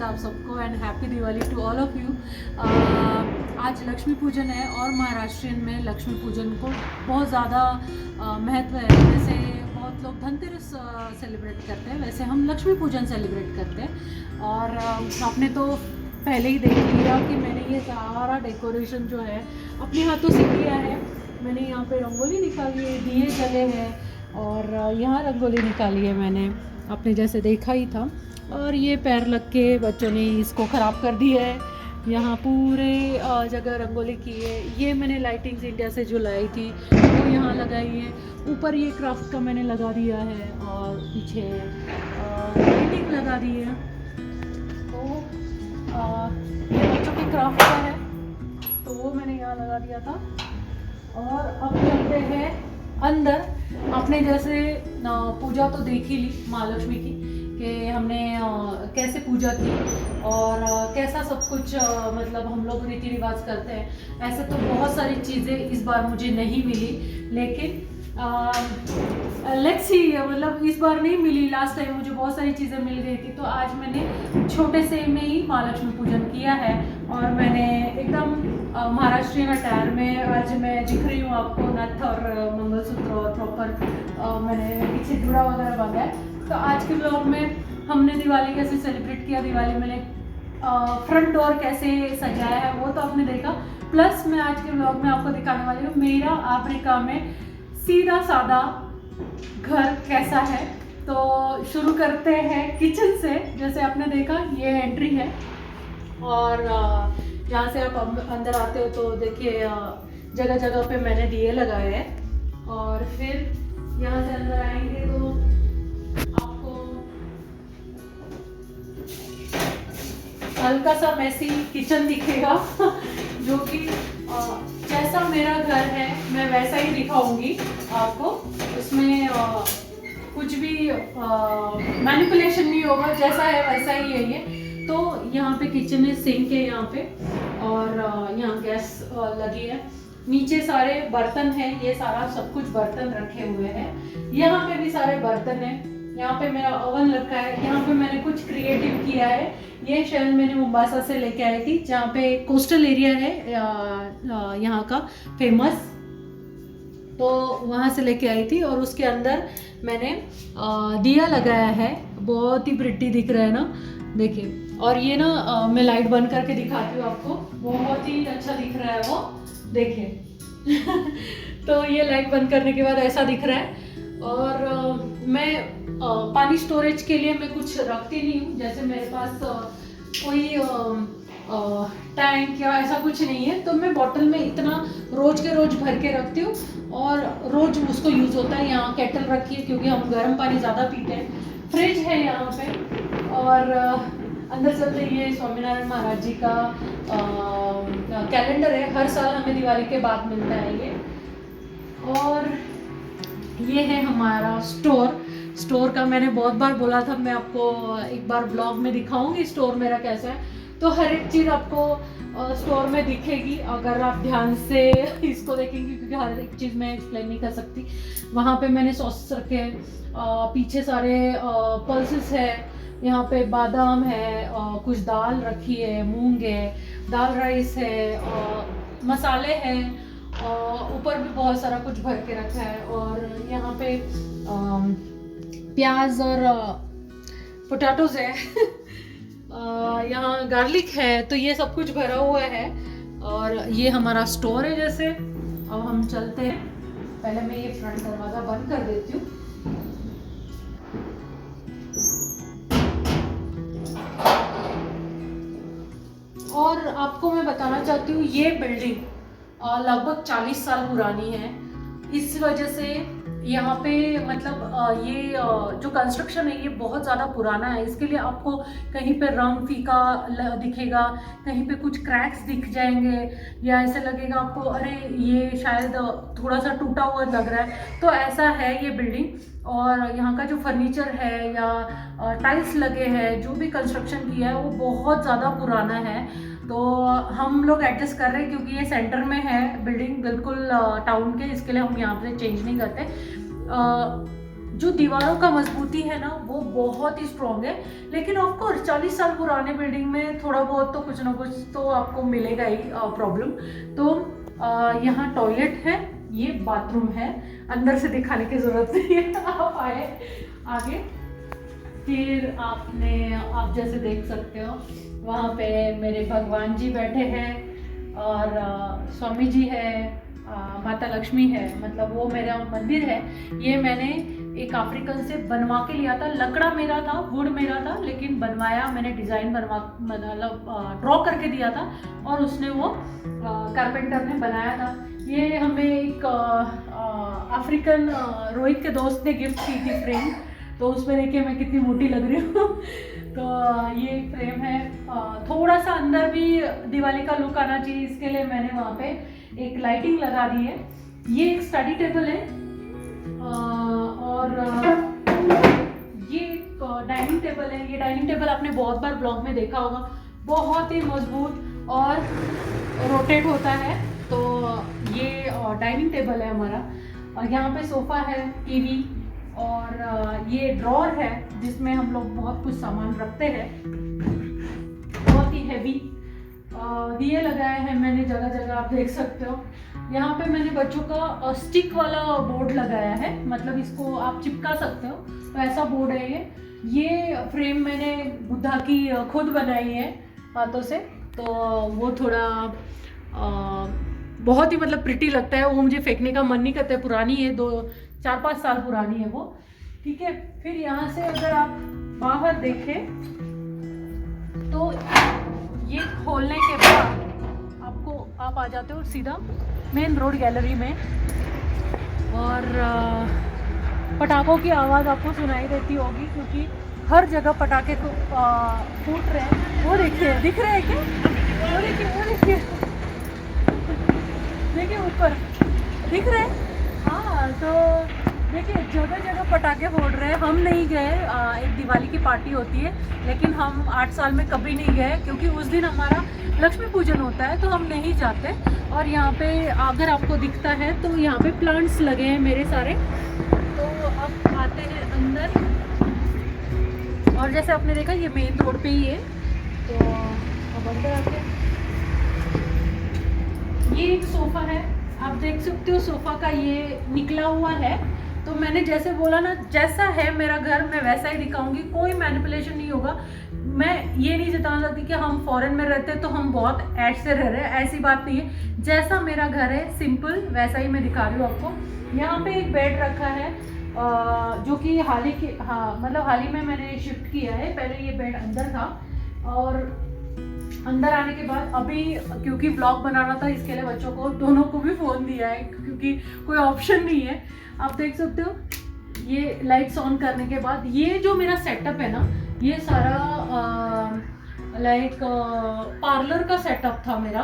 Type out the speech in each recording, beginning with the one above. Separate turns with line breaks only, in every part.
आप सबको and happy Diwali to all of you. आज लक्ष्मी पूजन है और महाराष्ट्रियन में लक्ष्मी पूजन को बहुत ज़्यादा महत्व है। जैसे बहुत लोग धनतेरस सेलिब्रेट करते हैं, वैसे हम लक्ष्मी पूजन सेलिब्रेट करते हैं। और आपने तो पहले ही देख लिया कि मैंने ये सारा डेकोरेशन जो है अपने हाथों से किया है। मैंने यहाँ पे रंगोली निकाली है, दिए जले हैं और यहाँ रंगोली निकाली है मैंने, आपने जैसे देखा ही था। और ये पैर लग के बच्चों ने इसको ख़राब कर दिया है। यहाँ पूरे जगह रंगोली की है। ये मैंने लाइटिंग्स इंडिया से जो लाई थी वो यहाँ लगाई है। ऊपर ये क्राफ्ट का मैंने लगा दिया है और पीछे लाइटिंग लगा दी है। तो ये बच्चों के क्राफ्ट का है तो वो मैंने यहाँ लगा दिया था। और अब चलते हैं अंदर। आपने जैसे पूजा तो देख ही ली महालक्ष्मी की कि हमने कैसे पूजा की और कैसा सब कुछ मतलब हम लोग रीति रिवाज करते हैं। ऐसे तो बहुत सारी चीज़ें इस बार मुझे नहीं मिली, लेकिन लेट्स सी, मतलब इस बार नहीं मिली। लास्ट टाइम मुझे बहुत सारी चीज़ें मिल गई थी, तो आज मैंने छोटे से में ही महालक्ष्मी पूजन किया है। और मैंने एकदम महाराष्ट्रियन अटायर में आज मैं दिख रही हूँ आपको, नथ और मंगलसूत्र और प्रॉपर मैंने पीछे जुड़ा वगैरह बांधा है। तो आज के ब्लॉग में हमने दिवाली कैसे सेलिब्रेट किया, दिवाली मैंने फ्रंट डोर कैसे सजाया है वो तो आपने देखा। प्लस मैं आज के ब्लॉग में आपको दिखाने वाली हूँ मेरा अफ्रीका में सीधा सादा घर कैसा है। तो शुरू करते हैं किचन से। जैसे आपने देखा ये एंट्री है और यहाँ से आप अंदर आते हो तो देखिए जगह जगह पे मैंने दिए लगाए हैं। और फिर यहाँ से अंदर आएंगे तो आपको हल्का सा मैसी किचन दिखेगा जो कि जैसा मेरा घर है मैं वैसा ही दिखाऊंगी आपको। उसमें कुछ भी मैनिपुलेशन नहीं होगा, जैसा है वैसा ही है ये। तो यहाँ पे किचन में सिंक है यहाँ पे और यहाँ गैस लगी है। नीचे सारे बर्तन हैं, ये सारा सब कुछ बर्तन रखे हुए हैं। यहाँ पे भी सारे बर्तन हैं। यहाँ पे मेरा ओवन रखा है। यहाँ पे मैंने कुछ क्रिएटिव किया है। ये शेल मैंने मुंबासा से लेके आई थी, जहाँ पे कोस्टल एरिया है यहाँ का फेमस, तो वहाँ से लेके आई थी। और उसके अंदर मैंने दिया लगाया है, बहुत ही प्रिटी दिख रहा है ना, देखिए। और ये ना मैं लाइट बंद करके दिखाती हूँ आपको, बहुत ही अच्छा दिख रहा है वो, देखिए। तो ये लाइट बंद करने के बाद ऐसा दिख रहा है। और मैं पानी स्टोरेज के लिए मैं कुछ रखती नहीं हूँ, जैसे मेरे पास कोई टैंक या ऐसा कुछ नहीं है, तो मैं बॉटल में इतना रोज के रोज भर के रखती हूँ और रोज उसको यूज़ होता है। यहाँ केटल रखी है क्योंकि हम गर्म पानी ज़्यादा पीते हैं। फ्रिज है यहाँ पे। और अंदर चलते ये स्वामीनारायण महाराज जी का कैलेंडर है, हर साल हमें दिवाली के बाद मिलता है ये। और ये है हमारा स्टोर का मैंने बहुत बार बोला था, मैं आपको एक बार ब्लॉग में दिखाऊंगी स्टोर मेरा कैसा है। तो हर एक चीज़ आपको स्टोर में दिखेगी अगर आप ध्यान से इसको देखेंगे, क्योंकि हर एक चीज़ मैं एक्सप्लेन नहीं कर सकती। वहाँ पे मैंने सॉस रखे हैं, पीछे सारे पल्सेस है, यहाँ पे बादाम है, कुछ दाल रखी है, मूंग है, दाल राइस है, मसाले हैं, ऊपर भी बहुत सारा कुछ भर के रखा है। और यहाँ पे प्याज और पोटैटोज है। यहाँ गार्लिक है, तो ये सब कुछ भरा हुआ है। और ये हमारा स्टोर है। जैसे अब हम चलते हैं, पहले मैं ये फ्रंट दरवाज़ा बंद कर देती हूँ। और आपको मैं बताना चाहती हूँ ये बिल्डिंग लगभग 40 साल पुरानी है। इस वजह से यहाँ पे मतलब ये जो कंस्ट्रक्शन है ये बहुत ज़्यादा पुराना है। इसके लिए आपको कहीं पे रंग फीका दिखेगा, कहीं पे कुछ क्रैक्स दिख जाएंगे, या ऐसे लगेगा आपको अरे ये शायद थोड़ा सा टूटा हुआ लग रहा है। तो ऐसा है ये बिल्डिंग। और यहाँ का जो फर्नीचर है या टाइल्स लगे हैं, जो भी कंस्ट्रक्शन किया है वो बहुत ज़्यादा पुराना है। तो हम लोग एडजस्ट कर रहे हैं क्योंकि ये सेंटर में है बिल्डिंग, बिल्कुल टाउन के, इसके लिए हम यहाँ पे चेंज नहीं करते। जो दीवारों का मजबूती है ना वो बहुत ही स्ट्रॉन्ग है। लेकिन ऑफ कोर्स 40 साल पुराने बिल्डिंग में थोड़ा बहुत तो कुछ ना कुछ तो आपको मिलेगा ही प्रॉब्लम। तो यहाँ टॉयलेट है, ये बाथरूम है, अंदर से दिखाने की जरूरत नहीं है, आप आए आगे। फिर आप जैसे देख सकते हो वहाँ पे मेरे भगवान जी बैठे हैं और स्वामी जी है, माता लक्ष्मी है, मतलब वो मेरा मंदिर है। ये मैंने एक अफ्रीकन से बनवा के लिया था, लकड़ा मेरा था, वुड मेरा था, लेकिन बनवाया मैंने, डिज़ाइन मतलब ड्रॉ करके दिया था और उसने वो कारपेंटर ने बनाया था। ये हमें एक अफ्रीकन रोहित के दोस्त ने गिफ्ट की थी फ्रेम, तो उसमें देखिए मैं कितनी मोटी लग रही हूँ। तो ये एक फ्रेम है, थोड़ा सा अंदर भी दिवाली का लुक आना चाहिए, इसके लिए मैंने वहाँ पे एक लाइटिंग लगा दी है। ये एक स्टडी टेबल है और ये एक डाइनिंग टेबल है। ये डाइनिंग टेबल आपने बहुत बार ब्लॉग में देखा होगा, बहुत ही मजबूत और रोटेट होता है। तो ये डाइनिंग टेबल है हमारा। और यहाँ पे सोफ़ा है, टीवी, और ये ड्रॉर है जिसमें हम लोग बहुत कुछ सामान रखते हैं, बहुत ही हैवी। दिए लगाए हैं मैंने जगह जगह, आप देख सकते हो। यहाँ पे मैंने बच्चों का स्टिक वाला बोर्ड लगाया है, मतलब इसको आप चिपका सकते हो, तो ऐसा बोर्ड है ये फ्रेम मैंने बुद्धा की खुद बनाई है हाथों से, तो वो थोड़ा बहुत ही मतलब प्रिटी लगता है। वो मुझे फेंकने का मन नहीं करता है, पुरानी है, 4-5 साल पुरानी है वो, ठीक है। फिर यहाँ से अगर आप बाहर देखें तो ये खोलने के बाद आप आ जाते हो सीधा मेन रोड गैलरी में, और पटाखों की आवाज़ आपको सुनाई देती होगी क्योंकि हर जगह पटाखे को फूट रहे हैं। वो देखिए, दिख रहे हैं क्या? वो देखिए देखिए ऊपर दिख रहे हैं। हाँ, तो देखिए जगह जगह पटाखे फोड़ रहे हैं। हम नहीं गए, एक दिवाली की पार्टी होती है, लेकिन हम 8 साल में कभी नहीं गए क्योंकि उस दिन हमारा लक्ष्मी पूजन होता है, तो हम नहीं जाते। और यहाँ पे अगर आपको दिखता है तो यहाँ पे प्लांट्स लगे हैं मेरे सारे। तो अब आते हैं अंदर, और जैसे आपने देखा ये मेन रोड पे ही है। तो अब अंदर आते हैं, ये एक सोफ़ा है, आप देख सकते हो सोफ़ा का ये निकला हुआ है। तो मैंने जैसे बोला ना, जैसा है मेरा घर मैं वैसा ही दिखाऊंगी, कोई मैनिपुलेशन नहीं होगा। मैं ये नहीं जताना चाहती कि हम फॉरेन में रहते हैं तो हम बहुत ऐश से रह रहे हैं, ऐसी बात नहीं है। जैसा मेरा घर है सिंपल, वैसा ही मैं दिखा रही हूँ आपको। यहाँ पे एक बेड रखा है जो कि हाल ही में मैंने शिफ्ट किया है। पहले ये बेड अंदर था, और अंदर आने के बाद अभी क्योंकि व्लॉग बनाना था, इसके लिए बच्चों को दोनों को भी फ़ोन दिया है क्योंकि कोई ऑप्शन नहीं है। आप देख सकते हो ये लाइट्स ऑन करने के बाद ये जो मेरा सेटअप है ना, ये सारा लाइक पार्लर का सेटअप था मेरा,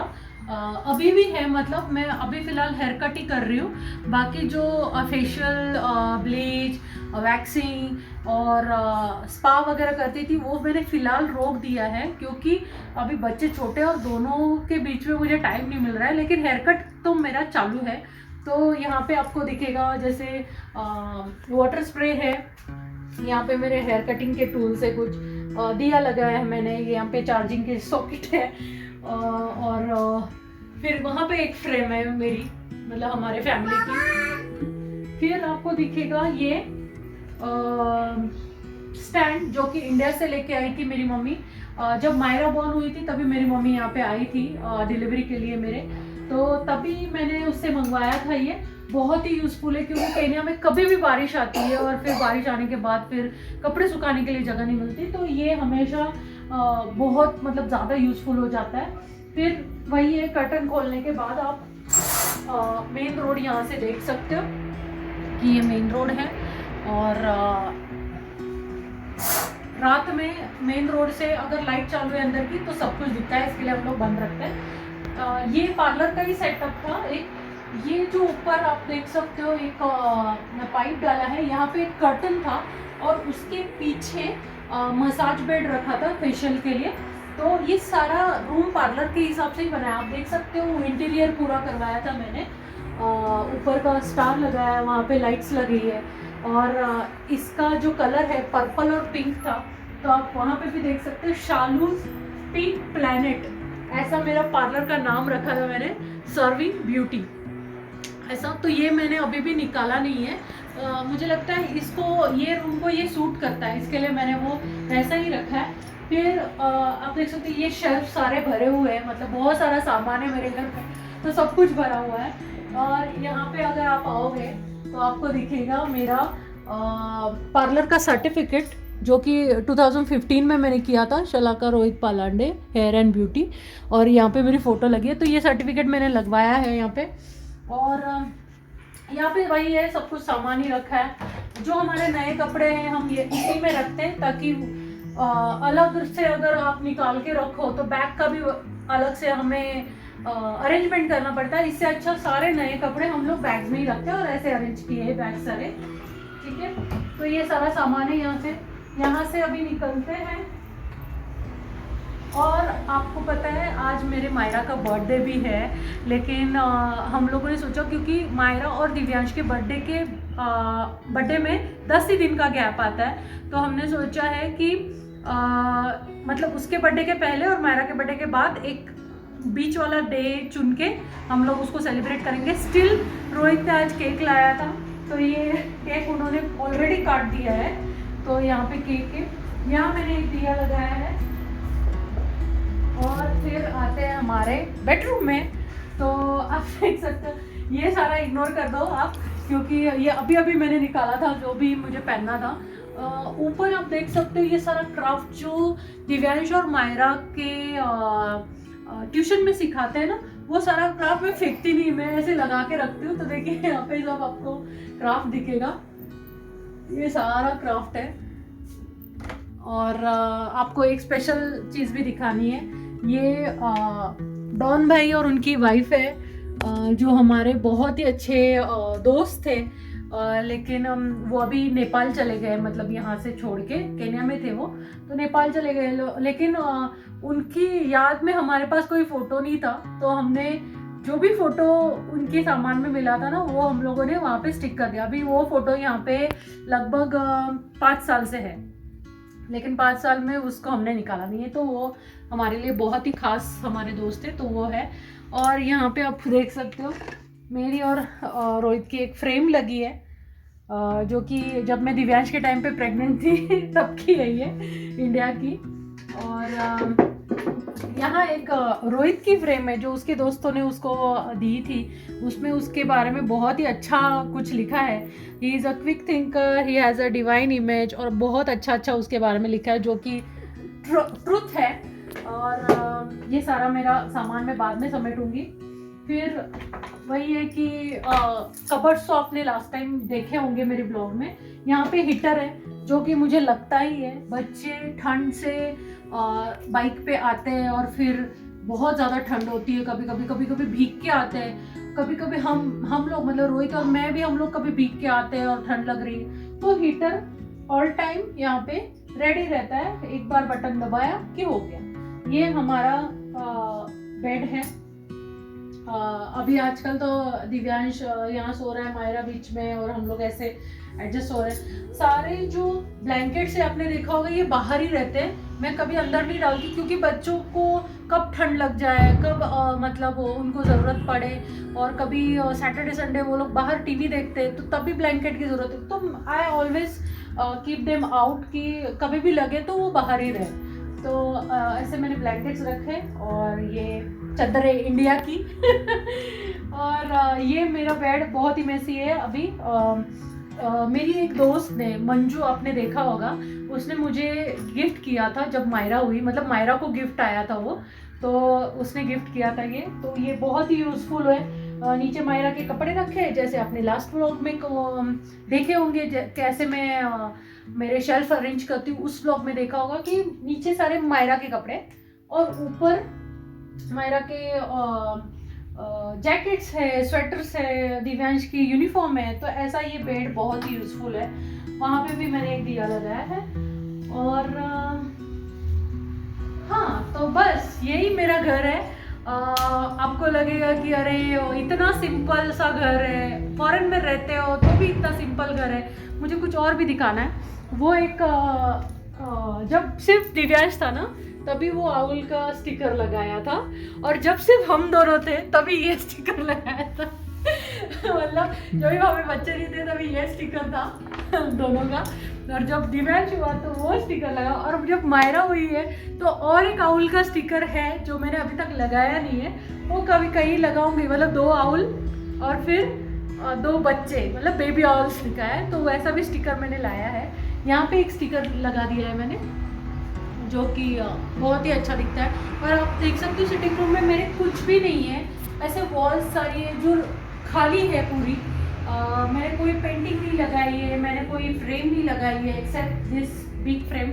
अभी भी है, मतलब मैं अभी फ़िलहाल हेयर कट ही कर रही हूँ। बाकी जो फेशियल, ब्लीच, वैक्सिंग और स्पा वगैरह करती थी वो मैंने फ़िलहाल रोक दिया है क्योंकि अभी बच्चे छोटे और दोनों के बीच में मुझे टाइम नहीं मिल रहा है। लेकिन हेयर कट तो मेरा चालू है। तो यहाँ पे आपको दिखेगा जैसे वाटर स्प्रे है, यहाँ पे मेरे हेयर कटिंग के टूल्स है, कुछ दिया लगाया है मैंने, यहाँ पे चार्जिंग की सॉकेट है, और फिर वहाँ पे एक फ्रेम है मेरी, मतलब हमारे फैमिली की। फिर आपको दिखेगा ये स्टैंड जो कि इंडिया से लेके आई थी मेरी मम्मी। जब मायरा बॉर्न हुई थी तभी मेरी मम्मी यहाँ पे आई थी डिलीवरी के लिए मेरे, तो तभी मैंने उससे मंगवाया था। ये बहुत ही यूज़फुल है क्योंकि केन्या में कभी भी बारिश आती है और फिर बारिश आने के बाद फिर कपड़े सुखाने के लिए जगह नहीं मिलती, तो ये हमेशा बहुत मतलब ज़्यादा यूज़फुल हो जाता है। फिर वही है, कर्टन खोलने के बाद आप मेन रोड यहाँ से देख सकते हो कि ये मेन रोड है, और रात में मेन रोड से अगर लाइट चालू है अंदर की तो सब कुछ दिखता है, इसके लिए हम लोग बंद रखते हैं। ये पार्लर का ही सेटअप था एक। ये जो ऊपर आप देख सकते हो एक पाइप डाला है, यहाँ पे एक कर्टन था और उसके पीछे मसाज बेड रखा था फेशियल के लिए। तो ये सारा रूम पार्लर के हिसाब से ही बनाया, आप देख सकते हो। इंटीरियर पूरा करवाया था मैंने, ऊपर का स्टार लगाया है, वहाँ पे लाइट्स लगी है, और इसका जो कलर है पर्पल और पिंक था, तो आप वहाँ पे भी देख सकते हो, शालूज पिंक प्लैनेट, ऐसा मेरा पार्लर का नाम रखा था मैंने, सर्विंग ब्यूटी ऐसा। तो ये मैंने अभी भी निकाला नहीं है। मुझे लगता है इसको, ये रूम को ये सूट करता है, इसके लिए मैंने वो वैसा ही रखा है। फिर आप देख सकते हैं ये शेल्फ सारे भरे हुए हैं, मतलब बहुत सारा सामान है मेरे घर पे, तो सब कुछ भरा हुआ है। और यहाँ पे अगर आप आओगे तो आपको दिखेगा मेरा पार्लर का सर्टिफिकेट, जो कि 2015 में मैंने किया था, Shalaka Rohit Palande hair and beauty, और यहाँ पे मेरी फ़ोटो लगी है। तो ये सर्टिफिकेट मैंने लगवाया है यहाँ पे। और यहाँ पे वही है, सब कुछ सामान ही रखा है। जो हमारे नए कपड़े हैं हम ये इसी में रखते हैं, ताकि अलग से अगर आप निकाल के रखो तो बैग का भी अलग से हमें अरेंजमेंट करना पड़ता है। इससे अच्छा सारे नए कपड़े हम लोग बैग में ही रखते हैं, और ऐसे अरेंज किए हैं बैग सारे, ठीक है। तो ये सारा सामान है। यहाँ से अभी निकलते हैं। और आपको पता है आज मेरे मायरा का बर्थडे भी है, लेकिन हम लोगों ने सोचा, क्योंकि मायरा और दिव्यांश के बर्थडे में 10 ही दिन का गैप आता है, तो हमने सोचा है कि मतलब उसके बर्थडे के पहले और मायरा के बर्थडे के बाद एक बीच वाला डे चुन के हम लोग उसको सेलिब्रेट करेंगे। स्टिल रोहित ने आज केक लाया था, तो ये केक उन्होंने ऑलरेडी काट दिया है। तो यहाँ पे केक है, यहाँ मैंने एक दिया लगाया है। और फिर आते हैं हमारे बेडरूम में। तो आप देख सकते हो, ये सारा इग्नोर कर दो आप, क्योंकि ये अभी अभी मैंने निकाला था, जो भी मुझे पहनना था। ऊपर आप देख सकते हो ये सारा क्राफ्ट जो दिव्यांश और मायरा के ट्यूशन में सिखाते हैं ना, वो सारा क्राफ्ट मैं फेंकती नहीं, मैं ऐसे लगा के रखती हूँ। तो देखिए यहाँ पे सब आपको क्राफ्ट दिखेगा, ये सारा क्राफ्ट है। और आपको एक स्पेशल चीज़ भी दिखानी है। ये डॉन भाई और उनकी वाइफ है, जो हमारे बहुत ही अच्छे दोस्त थे, लेकिन वो अभी नेपाल चले गए, मतलब यहाँ से छोड़ के, केन्या में थे वो, तो नेपाल चले गए। लेकिन उनकी याद में हमारे पास कोई फ़ोटो नहीं था, तो हमने जो भी फ़ोटो उनके सामान में मिला था ना, वो हम लोगों ने वहाँ पे स्टिक कर दिया। अभी वो फ़ोटो यहाँ पे लगभग 5 साल से है, लेकिन 5 साल में उसको हमने निकाला नहीं है। तो वो हमारे लिए बहुत ही खास हमारे दोस्त थे, तो वो है। और यहाँ पे आप देख सकते हो मेरी और रोहित की एक फ्रेम लगी है, जो कि जब मैं दिव्यांश के टाइम पे प्रेग्नेंट थी तब की है ये, इंडिया की। और यहाँ एक रोहित की फ्रेम है जो उसके दोस्तों ने उसको दी थी, उसमें उसके बारे में बहुत ही अच्छा कुछ लिखा है। He is a quick thinker, he has a divine image, और बहुत अच्छा उसके बारे में लिखा है, जो कि ट्रुथ है। और ये सारा मेरा सामान मैं बाद में समेटूंगी। फिर वही है कि कबर्ड्स तो आपने लास्ट टाइम देखे होंगे मेरे ब्लॉग में। यहाँ पे हीटर है, जो कि मुझे लगता ही है बच्चे ठंड से बाइक पे आते हैं, और फिर बहुत ज़्यादा ठंड होती है, कभी कभी भीग के आते हैं, कभी कभी हम लोग, मतलब रोहित और मैं भी, हम लोग कभी भीग के आते हैं और ठंड लग रही है, तो हीटर ऑल टाइम यहाँ पे रेडी रहता है। एक बार बटन दबाया कि हो गया। ये हमारा बेड है। अभी आजकल तो दिव्यांश यहाँ सो रहा है, मायरा बीच में, और हम लोग ऐसे एडजस्ट हो रहे हैं। सारे जो ब्लैंकेट से आपने देखा होगा ये बाहर ही रहते हैं, मैं कभी अंदर नहीं डालती, क्योंकि बच्चों को कब ठंड लग जाए, कब मतलब उनको ज़रूरत पड़े, और कभी सैटरडे संडे वो लोग बाहर टीवी देखते हैं, तो तभी ब्लैंकेट की ज़रूरत है। तो I always keep them out, कि कभी भी लगे तो वो बाहर ही रहे। तो ऐसे मैंने ब्लैंकेट्स रखे, और ये चादर है इंडिया की और ये मेरा बेड बहुत ही मैसी है अभी। मेरी एक दोस्त ने, मंजू, आपने देखा होगा, उसने मुझे गिफ्ट किया था जब मायरा हुई, मतलब मायरा को गिफ्ट आया था वो, तो उसने गिफ्ट किया था ये। तो ये बहुत ही यूज़फुल है। नीचे मायरा के कपड़े रखे, जैसे आपने लास्ट व्लॉग में देखे होंगे कैसे मैं मेरे शेल्फ अरेंज करती हूँ, उस व्लॉग में देखा होगा कि नीचे सारे मायरा के कपड़े, और ऊपर मायरा के जैकेट्स है, स्वेटर्स है, दिव्यांश की यूनिफॉर्म है। तो ऐसा ये बेड बहुत ही यूज़फुल है। वहाँ पे भी मैंने एक दिया लगाया है। और हाँ, तो बस यही मेरा घर है। आपको लगेगा कि अरे इतना सिंपल सा घर है, फॉरेन में रहते हो तो भी इतना सिंपल घर है। मुझे कुछ और भी दिखाना है। वो एक जब सिर्फ दिव्यांश था ना तभी वो आउल का स्टिकर लगाया था, और जब सिर्फ हम दोनों थे तभी ये स्टिकर लगाया था। मतलब जब भी हमें बच्चे नहीं थे तभी ये स्टिकर था दोनों का, और जब दिव्यांश हुआ तो वो स्टिकर लगा, और जब मायरा हुई है तो और एक आउल का स्टिकर है जो मैंने अभी तक लगाया नहीं है, वो कभी कहीं लगाऊंगी। मतलब 2 आउल और फिर 2 बच्चे, मतलब बेबी आउल्स लिखा है, तो वैसा भी स्टिकर मैंने लाया है। यहाँ पे एक स्टिकर लगा दिया है मैंने जो कि बहुत ही अच्छा दिखता है। और आप देख सकते हो सिटिंग रूम में मेरे कुछ भी नहीं है, ऐसे वॉल्स सारी है जो खाली है पूरी। मैंने कोई पेंटिंग नहीं लगाई है, मैंने कोई फ्रेम नहीं लगाई है एक्सेप्ट दिस बिग फ्रेम,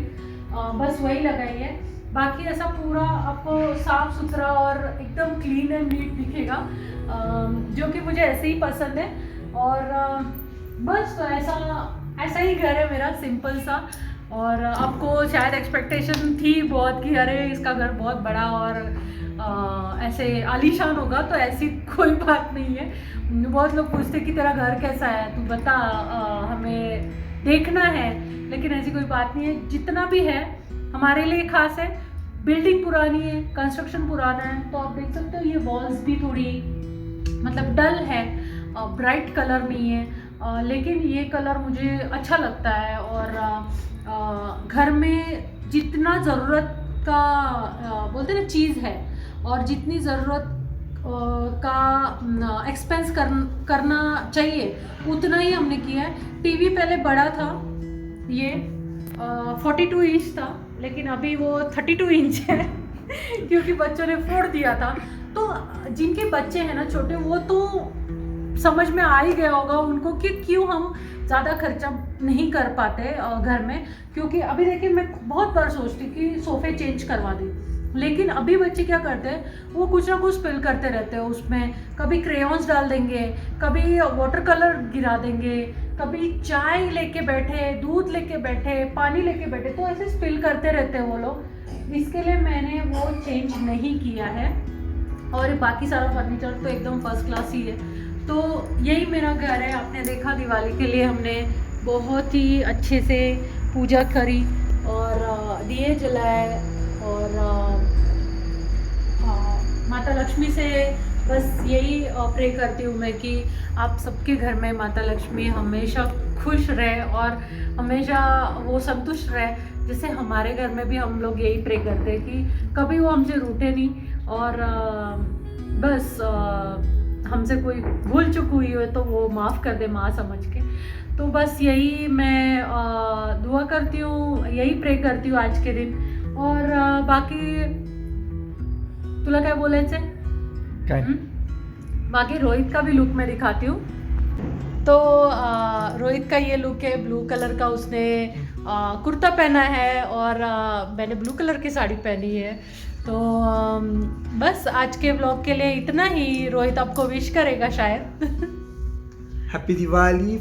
बस वही लगाई है। बाकी ऐसा पूरा आपको साफ सुथरा और एकदम क्लीन एंड नीट दिखेगा, जो कि मुझे ऐसे ही पसंद है। और बस तो ऐसा ही घर है मेरा, सिंपल सा। और आपको शायद एक्सपेक्टेशन थी बहुत कि अरे इसका घर बहुत बड़ा और ऐसे आलीशान होगा, तो ऐसी कोई बात नहीं है। बहुत लोग पूछते कि तेरा घर कैसा है, तू बता, हमें देखना है, लेकिन ऐसी कोई बात नहीं है। जितना भी है हमारे लिए खास है। बिल्डिंग पुरानी है, कंस्ट्रक्शन पुराना है, तो आप देख सकते हो ये वॉल्स भी थोड़ी मतलब डल है, ब्राइट कलर नहीं है, लेकिन ये कलर मुझे अच्छा लगता है। और घर में जितना ज़रूरत का बोलते ना चीज़ है, और जितनी ज़रूरत का एक्सपेंस करना चाहिए उतना ही हमने किया है। टीवी पहले बड़ा था, ये 42 इंच था, लेकिन अभी वो 32 इंच है क्योंकि बच्चों ने फोड़ दिया था। तो जिनके बच्चे हैं ना छोटे, वो तो समझ में आ ही गया होगा उनको कि क्यों हम ज़्यादा खर्चा नहीं कर पाते घर में। क्योंकि अभी देखिए मैं बहुत बार सोचती कि सोफ़े चेंज करवा दें, लेकिन अभी बच्चे क्या करते हैं, वो कुछ ना कुछ स्पिल करते रहते हैं उसमें। कभी क्रेयॉन्स डाल देंगे, कभी वाटर कलर गिरा देंगे, कभी चाय लेके बैठे, दूध लेके बैठे, पानी लेके बैठे, तो ऐसे स्पिल करते रहते हैं वो लोग। इसके लिए मैंने वो चेंज नहीं किया है, और बाकी सारा फर्नीचर तो एकदम फर्स्ट क्लास ही है। तो यही मेरा घर है। आपने देखा दिवाली के लिए हमने बहुत ही अच्छे से पूजा करी और दिए जलाए, और माता लक्ष्मी से बस यही प्रे करती हूँ मैं कि आप सबके घर में माता लक्ष्मी हमेशा खुश रहे और हमेशा वो संतुष्ट रहे। जैसे हमारे घर में भी हम लोग यही प्रे करते हैं कि कभी वो हमसे रूठे नहीं, और बस हमसे कोई भूल चूक हुई हो तो वो माफ़ कर दे माँ समझ के। तो बस यही मैं दुआ करती हूँ, यही प्रे करती हूँ आज के दिन। और बाकी तुला क्या बोलायचं है? बाकी रोहित का भी लुक मैं दिखाती हूँ। तो रोहित का ये लुक है, ब्लू कलर का उसने कुर्ता पहना है और मैंने ब्लू कलर की साड़ी पहनी है। तो बस आज के ब्लॉग के लिए इतना ही। रोहित आपको विश करेगा शायद।
Happy Diwali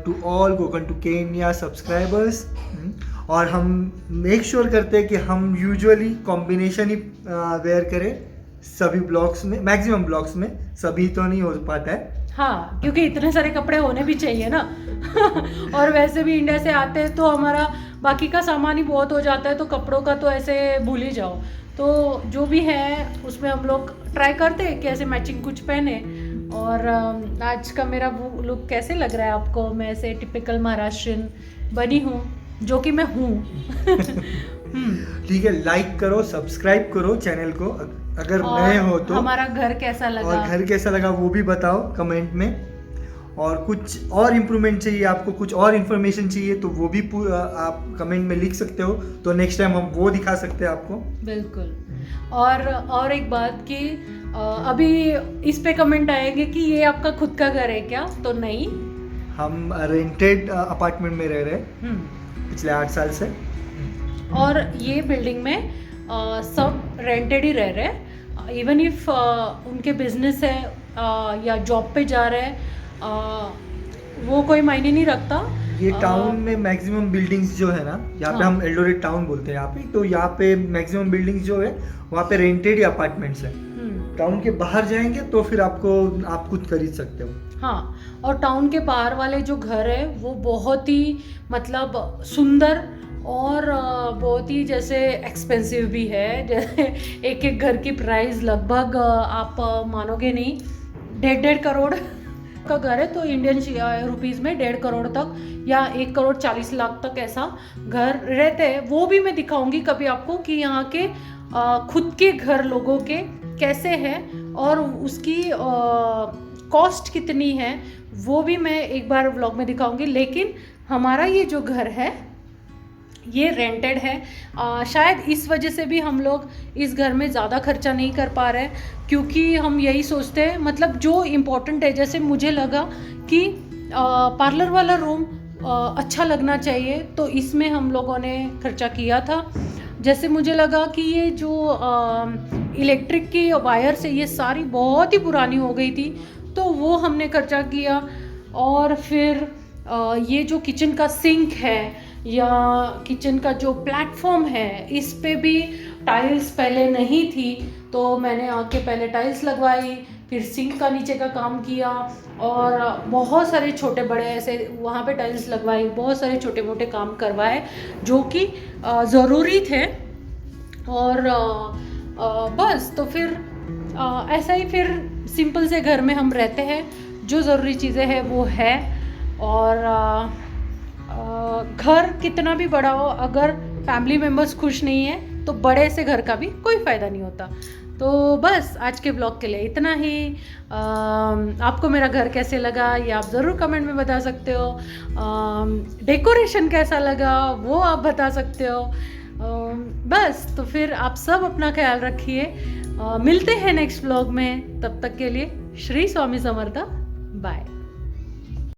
to all Konkan to Kenya subscribers. और हम मेक श्योर करते हैं कि हम यूजुअली कॉम्बिनेशन ही वेयर करें सभी ब्लॉग्स में, मैक्सिमम ब्लॉग्स में। सभी तो नहीं हो पाता है,
हाँ, क्योंकि इतने सारे कपड़े होने भी चाहिए ना और वैसे भी इंडिया से आते हैं तो हमारा बाकी का सामान ही बहुत हो जाता है, तो कपड़ों का तो ऐसे भूल ही जाओ। तो जो भी है उसमें हम लोग ट्राई करते हैं कि ऐसे मैचिंग कुछ पहने। और आज का मेरा वो लुक कैसे लग रहा है आपको? मैं ऐसे टिपिकल महाराष्ट्रियन बनी हूँ, जो कि मैं हूँ।
ठीक है, लाइक करो, सब्सक्राइब करो चैनल को अगर नए हो तो।
हमारा घर कैसा लगा,
और घर कैसा लगा वो भी बताओ कमेंट में। और कुछ और इम्प्रूवमेंट चाहिए आपको, कुछ और इन्फॉर्मेशन चाहिए तो वो भी आप कमेंट में लिख सकते हो, तो नेक्स्ट टाइम हम वो दिखा सकते हैं आपको।
बिल्कुल। और एक बात कि अभी इस पे कमेंट आएंगे कि ये आपका खुद का घर है क्या? तो नहीं,
हम रेंटेड अपार्टमेंट में रह रहे हैं पिछले 8 साल से।
और ये बिल्डिंग में सब रेंटेड ही रह रहे हैं। इवन इफ उनके बिजनेस है या जॉब पे जा रहे हैं, वो कोई मायने नहीं रखता।
ये टाउन में मैक्सिमम बिल्डिंग्स जो है ना, यहाँ पे हम एल्डोरेट टाउन बोलते हैं यहाँ पे, तो यहाँ पे मैक्सिमम बिल्डिंग्स जो है वहाँ पे रेंटेड ही अपार्टमेंट्स है। टाउन के बाहर जाएंगे तो फिर आप खुद खरीद सकते हो।
हाँ, और टाउन के बाहर वाले जो घर है वो बहुत ही मतलब सुंदर और बहुत ही जैसे एक्सपेंसिव भी है। जैसे एक एक घर की प्राइस लगभग आप मानोगे नहीं, 1.5 करोड़ का घर है तो इंडियन रुपीज़ में 1.5 करोड़ तक या 1 करोड़ 40 लाख तक ऐसा घर रहते हैं। वो भी मैं दिखाऊंगी कभी आपको कि यहाँ के खुद के घर लोगों के कैसे हैं और उसकी कॉस्ट कितनी है, वो भी मैं एक बार व्लॉग में दिखाऊंगी। लेकिन हमारा ये जो घर है ये रेंटेड है। शायद इस वजह से भी हम लोग इस घर में ज़्यादा खर्चा नहीं कर पा रहे हैं, क्योंकि हम यही सोचते हैं मतलब जो इम्पोर्टेंट है। जैसे मुझे लगा कि पार्लर वाला रूम अच्छा लगना चाहिए तो इसमें हम लोगों ने खर्चा किया था। जैसे मुझे लगा कि ये जो इलेक्ट्रिक की वायर से ये सारी बहुत ही पुरानी हो गई थी तो वो हमने खर्चा किया। और फिर ये जो किचन का सिंक है या किचन का जो प्लेटफॉर्म है इस पे भी टाइल्स पहले नहीं थी तो मैंने आके पहले टाइल्स लगवाई, फिर सिंक का नीचे का काम किया और बहुत सारे छोटे बड़े ऐसे वहाँ पे टाइल्स लगवाई, बहुत सारे छोटे मोटे काम करवाए जो कि ज़रूरी थे। और बस तो फिर ऐसा ही फिर सिंपल से घर में हम रहते हैं, जो ज़रूरी चीज़ें हैं वो है। और घर कितना भी बड़ा हो, अगर फैमिली मेम्बर्स खुश नहीं है तो बड़े से घर का भी कोई फ़ायदा नहीं होता। तो बस आज के ब्लॉग के लिए इतना ही। आपको मेरा घर कैसे लगा ये आप ज़रूर कमेंट में बता सकते हो। डेकोरेशन कैसा लगा वो आप बता सकते हो। बस तो फिर आप सब अपना ख्याल रखिए। मिलते हैं नेक्स्ट ब्लॉग में, तब तक के लिए श्री स्वामी समर्थ, बाय।